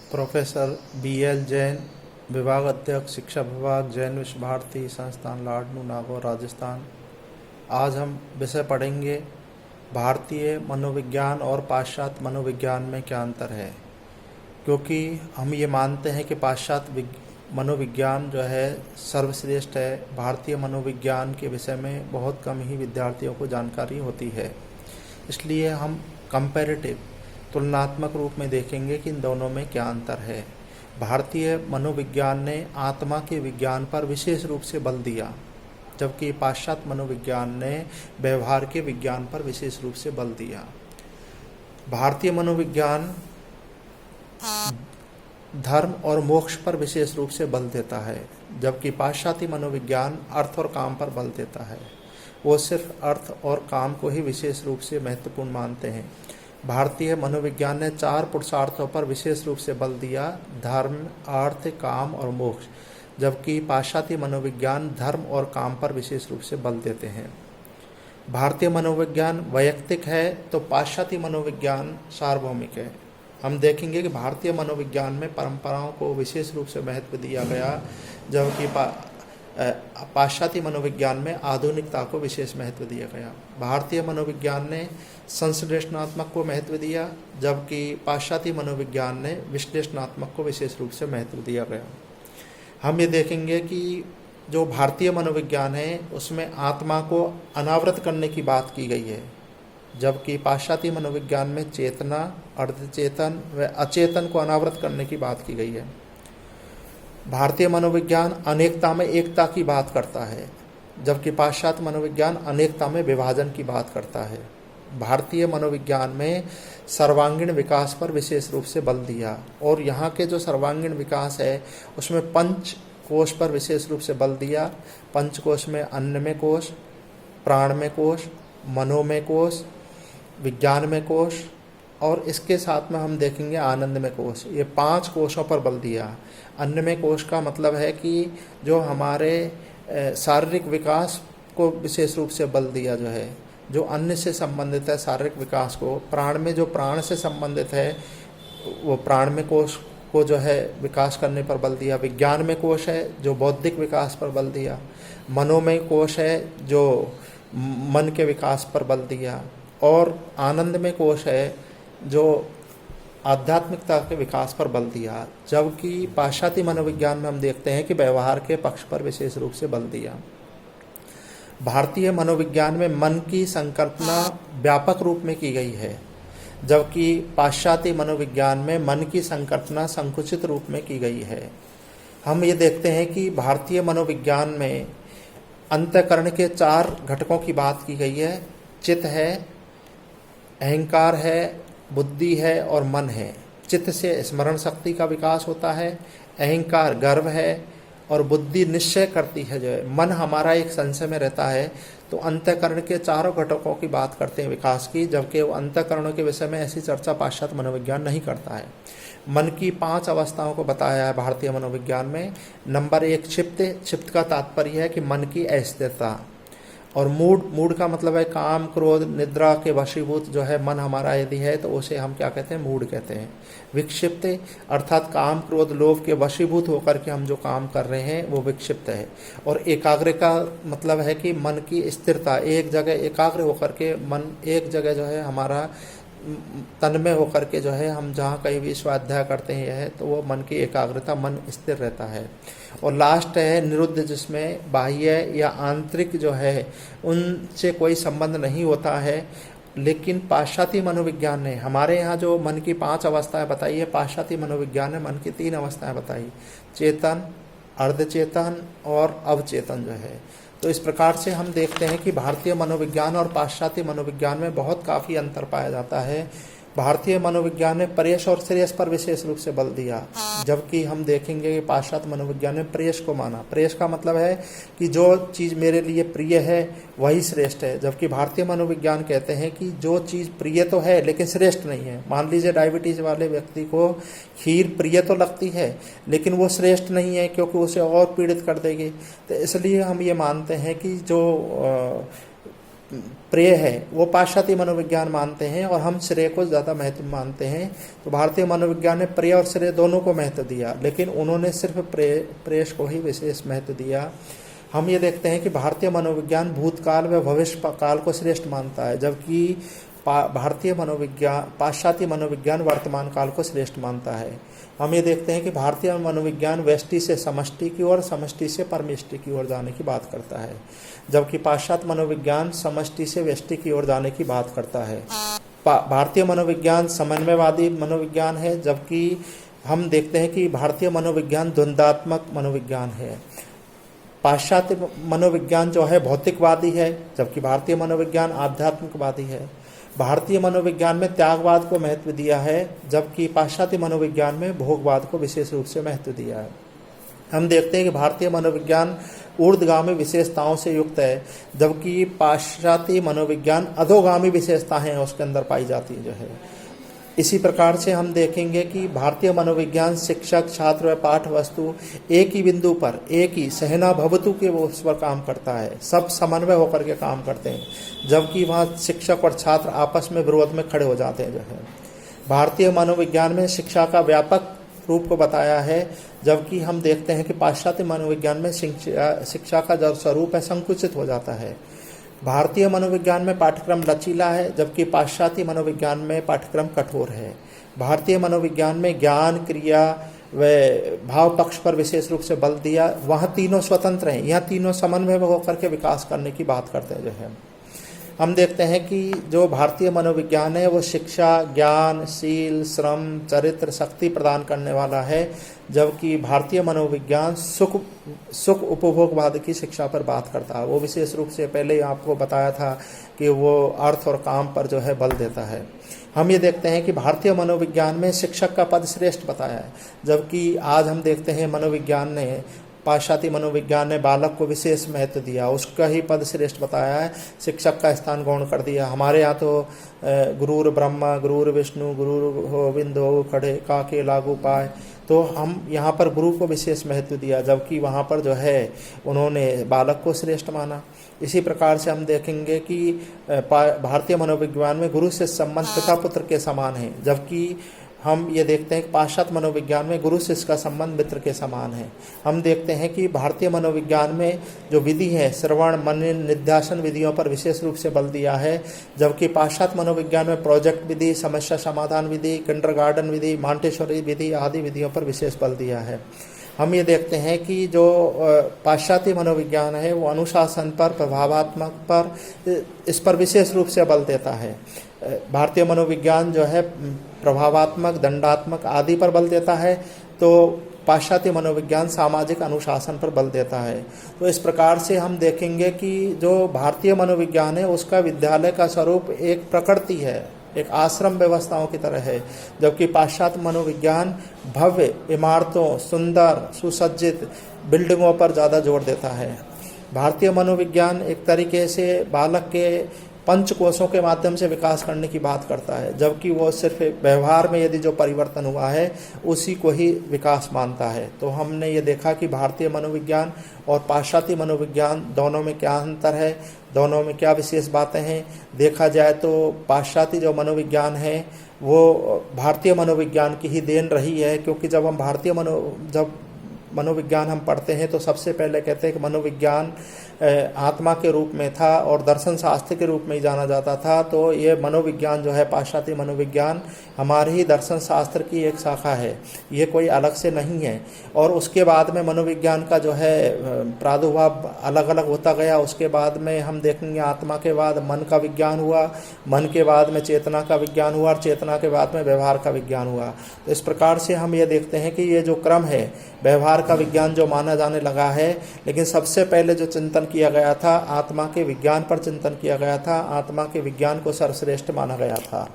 Professor BL Jain, विभाग अध्यक्ष शिक्षा विभाग, जैन विश्व भारती संस्थान, लाडनू, नागौर, राजस्थान। आज हम विषय पढ़ेंगे भारतीय मनोविज्ञान और पाश्चात्य मनोविज्ञान में क्या अंतर है। क्योंकि हम ये मानते हैं कि पाश्चात्य मनोविज्ञान जो है सर्वश्रेष्ठ है, भारतीय मनोविज्ञान के विषय में बहुत कम ही विद्यार्थियों को जानकारी होती है। इसलिए हम कंपैरेटिव तुलनात्मक रूप में देखेंगे कि इन दोनों में क्या अंतर है। भारतीय मनोविज्ञान ने आत्मा के विज्ञान पर विशेष रूप से बल दिया, जबकि पाश्चात्य मनोविज्ञान ने व्यवहार के विज्ञान पर विशेष रूप से बल दिया। भारतीय मनोविज्ञान धर्म और मोक्ष पर विशेष रूप से बल देता है, जबकि पाश्चात्य मनोविज्ञान अर्थ और काम पर बल देता है। वो सिर्फ अर्थ और काम को ही विशेष रूप से महत्वपूर्ण मानते हैं। भारतीय मनोविज्ञान ने 4 पुरुषार्थों पर विशेष रूप से बल दिया, धर्म, अर्थ, काम और मोक्ष, जबकि पाश्चात्य मनोविज्ञान धर्म और काम पर विशेष रूप से बल देते हैं। भारतीय मनोविज्ञान वैयक्तिक है तो पाश्चात्य मनोविज्ञान सार्वभौमिक है। हम देखेंगे कि भारतीय मनोविज्ञान में परंपराओं को विशेष रूप से महत्व दिया गया, जबकि पाश्चात्य मनोविज्ञान में आधुनिकता को विशेष महत्व दिया गया। भारतीय मनोविज्ञान ने संश्लेषणात्मक को महत्व दिया, जबकि पाश्चात्य मनोविज्ञान ने विश्लेषणात्मक को विशेष रूप से महत्व दिया गया। हम ये देखेंगे कि जो भारतीय मनोविज्ञान है उसमें आत्मा को अनावृत करने की बात की गई है, जबकि पाश्चात्य मनोविज्ञान में चेतना, अर्धचेतन व अचेतन को अनावृत करने की बात की गई है। भारतीय मनोविज्ञान अनेकता में एकता की बात करता है, जबकि पाश्चात्य मनोविज्ञान अनेकता में विभाजन की बात करता है। भारतीय मनोविज्ञान में सर्वांगीण विकास पर विशेष रूप से बल दिया, और यहाँ के जो सर्वांगीण विकास है उसमें पंच कोश पर विशेष रूप से बल दिया। पंच कोश में अन्नमय कोश, प्राणमय कोश, मनोमय कोश, विज्ञानमय कोश और इसके साथ में हम देखेंगे आनंदमय कोश। ये 5 कोशों पर बल दिया। अन्नमय कोश का मतलब है कि जो हमारे शारीरिक विकास को विशेष रूप से बल दिया, जो है जो अन्न से संबंधित है शारीरिक विकास को। प्राण में जो प्राण से संबंधित है वो प्राणमय कोश को जो है विकास करने पर बल दिया। विज्ञानमय कोश है जो बौद्धिक विकास पर बल दिया। मनोमय कोश है जो मन के विकास पर बल दिया, और आनंदमय कोश है जो आध्यात्मिकता के विकास पर बल दिया। जबकि पाश्चात्य मनोविज्ञान में हम देखते हैं कि व्यवहार के पक्ष पर विशेष रूप से बल दिया। भारतीय मनोविज्ञान में मन की संकल्पना व्यापक रूप में की गई है, जबकि पाश्चात्य मनोविज्ञान में मन की संकल्पना संकुचित रूप में की गई है। हम ये देखते हैं कि भारतीय मनोविज्ञान में अंतःकरण के 4 घटकों की बात की गई है। चित्त है, अहंकार है, बुद्धि है और मन है। चित्त से स्मरण शक्ति का विकास होता है, अहंकार गर्व है और बुद्धि निश्चय करती है। जो है मन हमारा एक संशय में रहता है। तो अंतःकरण के 4 घटकों की बात करते हैं विकास की, जबकि वो अंतःकरणों के विषय में ऐसी चर्चा पाश्चात्य मनोविज्ञान नहीं करता है। मन की 5 अवस्थाओं को बताया है भारतीय मनोविज्ञान में। नंबर 1 क्षिप्त। क्षिप्त का तात्पर्य है कि मन की अस्थिरता। और मूड का मतलब है काम, क्रोध, निद्रा के वशीभूत जो है मन हमारा यदि है तो उसे हम क्या कहते हैं, मूड कहते हैं। विक्षिप्त अर्थात काम, क्रोध, लोभ के वशीभूत होकर के हम जो काम कर रहे हैं वो विक्षिप्त है। और एकाग्र का मतलब है कि मन की स्थिरता, एक जगह एकाग्र होकर के मन एक जगह जो है हमारा तन्मय होकर के जो है हम जहाँ कहीं भी स्वाध्याय करते हैं तो वो मन की एकाग्रता, मन स्थिर रहता है। और लास्ट है निरुद्ध, जिसमें बाह्य या आंतरिक जो है उनसे कोई संबंध नहीं होता है। लेकिन पाश्चात्य मनोविज्ञान ने हमारे यहाँ जो मन की 5 अवस्थाएं बताई है, पाश्चात्य मनोविज्ञान ने मन की 3 अवस्थाएं बताई, चेतन, अर्धचेतन और अवचेतन जो है। तो इस प्रकार से हम देखते हैं कि भारतीय मनोविज्ञान और पाश्चात्य मनोविज्ञान में बहुत काफ़ी अंतर पाया जाता है। भारतीय मनोविज्ञान ने प्रेयस और श्रेयस पर विशेष रूप से बल दिया, जबकि हम देखेंगे कि पाश्चात्य मनोविज्ञान ने प्रेयस को माना। प्रेयस का मतलब है कि जो चीज़ मेरे लिए प्रिय है वही श्रेष्ठ है, जबकि भारतीय मनोविज्ञान कहते हैं कि जो चीज़ प्रिय तो है लेकिन श्रेष्ठ नहीं है। मान लीजिए डायबिटीज़ वाले व्यक्ति को खीर प्रिय तो लगती है लेकिन वो श्रेष्ठ नहीं है, क्योंकि उसे और पीड़ित कर देगी। तो इसलिए हम ये मानते हैं कि जो प्रिय है वो पाश्चात्य मनोविज्ञान मानते हैं और हम श्रेय को ज़्यादा महत्व मानते हैं। तो भारतीय मनोविज्ञान ने प्रिय और श्रेय दोनों को महत्व दिया, लेकिन उन्होंने सिर्फ प्रेयस को ही विशेष महत्व दिया। हम ये देखते हैं कि भारतीय मनोविज्ञान भूतकाल व भविष्य काल को श्रेष्ठ मानता है, जबकि पाश्चात्य मनोविज्ञान वर्तमान काल को श्रेष्ठ मानता है। हम ये देखते हैं कि भारतीय मनोविज्ञान व्यष्टि से समष्टि की ओर, समष्टि से परमिष्टि की ओर जाने की बात करता है, जबकि पाश्चात्य मनोविज्ञान समष्टि से व्यष्टि की ओर जाने की बात करता है। भारतीय मनोविज्ञान समन्वयवादी मनोविज्ञान है, जबकि हम देखते हैं कि भारतीय मनोविज्ञान द्वंद्वात्मक मनोविज्ञान है। पाश्चात्य मनोविज्ञान जो है भौतिकवादी है, जबकि भारतीय मनोविज्ञान आध्यात्मिकवादी है। भारतीय मनोविज्ञान में त्यागवाद को महत्व दिया है, जबकि पाश्चात्य मनोविज्ञान में भोगवाद को विशेष रूप से महत्व दिया है। हम देखते हैं कि भारतीय मनोविज्ञान ऊर्ध्वगामी विशेषताओं से युक्त है, जबकि पाश्चात्य मनोविज्ञान अधोगामी विशेषताएं उसके अंदर पाई जाती जो है। इसी प्रकार से हम देखेंगे कि भारतीय मनोविज्ञान शिक्षक, छात्र व पाठ वस्तु एक ही बिंदु पर, एक ही सहना भवतु के वो उस पर काम करता है, सब समन्वय होकर के काम करते हैं, जबकि वहाँ शिक्षक और छात्र आपस में विरोध में खड़े हो जाते हैं जो है। भारतीय मनोविज्ञान में शिक्षा का व्यापक रूप को बताया है, जबकि हम देखते हैं कि पाश्चात्य मनोविज्ञान में शिक्षा का जो स्वरूप है संकुचित हो जाता है। भारतीय मनोविज्ञान में पाठ्यक्रम लचीला है, जबकि पाश्चात्य मनोविज्ञान में पाठ्यक्रम कठोर है। भारतीय मनोविज्ञान में ज्ञान, क्रिया व भाव पक्ष पर विशेष रूप से बल दिया, वहाँ तीनों स्वतंत्र हैं, यहाँ तीनों समन्वय में होकर के विकास करने की बात करते हैं जो है। हम देखते हैं कि जो भारतीय मनोविज्ञान है वो शिक्षा, ज्ञान, शील, श्रम, चरित्र, शक्ति प्रदान करने वाला है, जबकि भारतीय मनोविज्ञान सुख उपभोगवाद की शिक्षा पर बात करता है। वो विशेष रूप से पहले ही आपको बताया था कि वो अर्थ और काम पर जो है बल देता है। हम ये देखते हैं कि भारतीय मनोविज्ञान में शिक्षक का पद श्रेष्ठ बताया है, जबकि आज हम देखते हैं मनोविज्ञान ने, पाश्चात्य मनोविज्ञान ने बालक को विशेष महत्व दिया, उसका ही पद श्रेष्ठ बताया है, शिक्षक का स्थान गौण कर दिया। हमारे यहाँ तो गुरुर ब्रह्मा, गुरुर विष्णु, गुरुर गोविंदो खड़े काके लागू पाए, तो हम यहाँ पर गुरु को विशेष महत्व दिया, जबकि वहाँ पर जो है उन्होंने बालक को श्रेष्ठ माना। इसी प्रकार से हम देखेंगे कि भारतीय मनोविज्ञान में गुरु से संबंध पिता पुत्र के समान है, जबकि हम ये देखते हैं कि पाश्चात्य मनोविज्ञान में गुरु शिष्य का संबंध मित्र के समान है। हम देखते हैं कि भारतीय मनोविज्ञान में जो विधि है श्रवण, मनन, निध्यासन विधियों पर विशेष रूप से बल दिया है, जबकि पाश्चात्य मनोविज्ञान में प्रोजेक्ट विधि, समस्या समाधान विधि, किंडरगार्टन विधि, मॉन्टेसोरी विधि आदि विधियों पर विशेष बल दिया है। हम ये देखते हैं कि जो पाश्चात्य मनोविज्ञान है वो अनुशासन पर, प्रभावात्मक पर, इस पर विशेष रूप से बल देता है। भारतीय मनोविज्ञान जो है प्रभावात्मक, दंडात्मक आदि पर बल देता है, तो पाश्चात्य मनोविज्ञान सामाजिक अनुशासन पर बल देता है। तो इस प्रकार से हम देखेंगे कि जो भारतीय मनोविज्ञान है उसका विद्यालय का स्वरूप एक प्रकृति है, एक आश्रम व्यवस्थाओं की तरह है, जबकि पाश्चात्य मनोविज्ञान भव्य इमारतों, सुंदर सुसज्जित बिल्डिंगों पर ज़्यादा जोर देता है। भारतीय मनोविज्ञान एक तरीके से बालक के पंचकोशों के माध्यम से विकास करने की बात करता है, जबकि वो सिर्फ व्यवहार में यदि जो परिवर्तन हुआ है उसी को ही विकास मानता है। तो हमने ये देखा कि भारतीय मनोविज्ञान और पाश्चात्य मनोविज्ञान दोनों में क्या अंतर है, दोनों में क्या विशेष बातें हैं। देखा जाए तो पाश्चात्य जो मनोविज्ञान है वो भारतीय मनोविज्ञान की ही देन रही है, क्योंकि जब हम मनोविज्ञान हम पढ़ते हैं तो सबसे पहले कहते हैं कि मनोविज्ञान आत्मा के रूप में था और दर्शन शास्त्र के रूप में ही जाना जाता था। तो ये मनोविज्ञान जो है पाश्चात्य मनोविज्ञान हमारे ही दर्शन शास्त्र की एक शाखा है, ये कोई अलग से नहीं है। और उसके बाद में मनोविज्ञान का जो है प्रादुर्भाव अलग अलग होता गया। उसके बाद में हम देखेंगे आत्मा के बाद मन का विज्ञान हुआ, मन के बाद में चेतना का विज्ञान हुआ और चेतना के बाद में व्यवहार का विज्ञान हुआ। तो इस प्रकार से हम ये देखते हैं कि ये जो क्रम है, व्यवहार का विज्ञान जो माना जाने लगा है, लेकिन सबसे पहले जो चिंतन किया गया था आत्मा के विज्ञान पर चिंतन किया गया था, आत्मा के विज्ञान को सर्वश्रेष्ठ माना गया था।